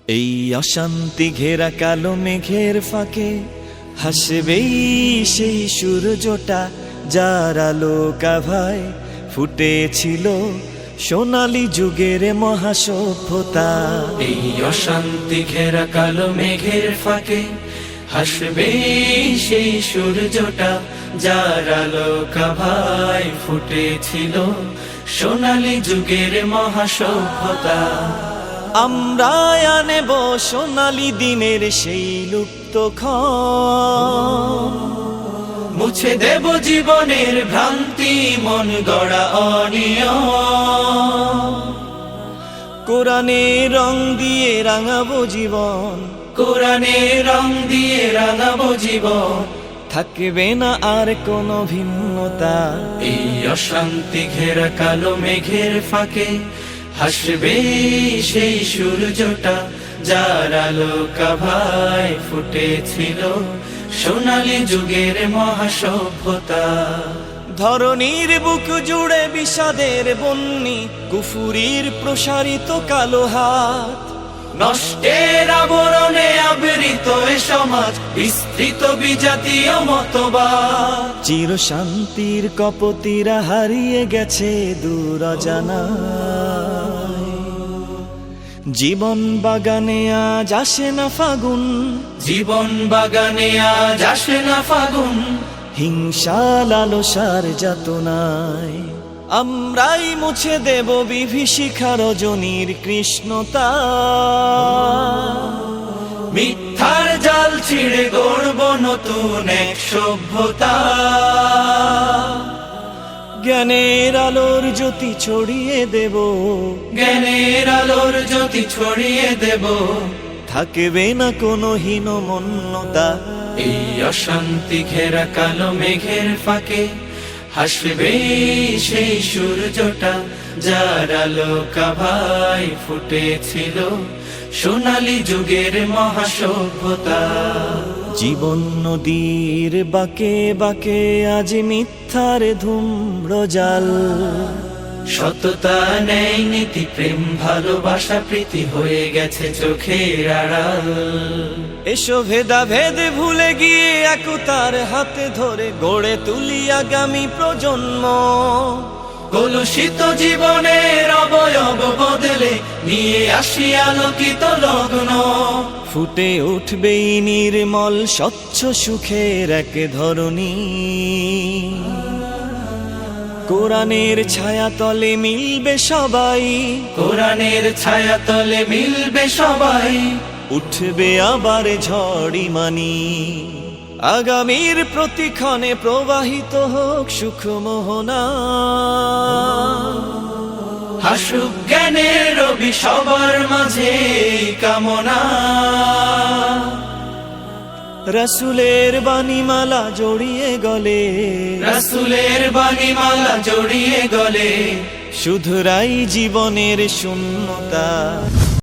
এই অশান্তি ঘেরা কালো মেঘের ফাঁকে হাসবেই সেই সূর্যটা, যার আলো কাভায় ফুটেছিল সোনালী যুগের মহাসভ্যতা। এই অশান্তি ঘেরা কালো মেঘের ফাঁকে হাসবেই সেই সূর্যটা, যার আলো কাভায় ফুটেছিল সোনালী যুগের মহাসভ্যতা। আমরা আনেব সোনালী দিনের সেই লুপ্ত ক্ষণ, মুছে দেব জীবনের ভ্রান্তি, মন গড়া অনিয়ম। কোরআনের রং দিয়ে রাঙাবো জীবন, কোরআনের রং দিয়ে রাঙাবো জীবন। থাকবে না আর কোনো ভিন্নতা। এই অশান্তি ঘেরা কালো মেঘের ফাঁকে হাসবে সেই সূর্যটা, যার আলো কাভায় ফুটেছিল সোনালী যুগের মহাসভ্যতা। ধরণীর বুক জুড়ে বিষাদের বন্যি, কুফুরির প্রসারিত কালো হাত, নষ্টের আবরণে আবৃত এ সমাজ, বিস্তৃত বিজাতীয় মতবাদ। চির শান্তির কপতিরা হারিয়ে গেছে দূর অজানায়। জীবন বাগানে আজ আসে না ফাগুন, জীবন বাগানে আজ আসে না ফাগুন। হিংসা লালসার যাতনায় আমরাই মুছে দেব বিভীষিকা রজনীর কৃষ্ণতা। মিথ্যার জাল ছিঁড়ে গড়ব নতুন এক সভ্যতা। জ্ঞানের আলোর জ্যোতি ছড়িয়ে দেব, জ্ঞানের আলোর জ্যোতি ছড়িয়ে দেব। থাকবে না কোনো হীনমন্যতা। এই অশান্তি ঘেরা কালো মেঘের ফাঁকে হাসবে সেই সূর্যটা, যার আলো কাভায় ফুটেছিল সোনালী যুগের মহাসভ্যতা। জীবন নদীর বাঁকে বাঁকে আজ মিথ্যার ধূম্রজাল, সততা ন্যায় নীতি প্রেম ভালোবাসা প্রীতি হয়ে গেছে চোখের আড়াল। এসো ভেদাভেদ ভুলে গিয়ে একতার হাতে ধরে গড়ে তুলি আগামী প্রজন্ম। কলুষিত জীবনের অবয়ব বদলে নিয়ে আসি আলোকিত লগ্ন। ফুটে উঠবেই নির্মল স্বচ্ছ সুখের এক ধরনী। কোরআনের ছায়া তলে মিলবে সবাই, কোরআনের ছায়া তলে মিলবে সবাই। উঠবে আবার ঝড়ি মানি। আগামীর প্রতিক্ষণে প্রবাহিত হোক সুখ মোহনা। হাসুক জ্ঞানের রবি সবার মাঝে কামনা। রাসূলের বাণীমালা জড়িয়ে গলে, রাসূলের বাণীমালা জড়িয়ে গলে। শুধরাই জীবনের শূন্যতা।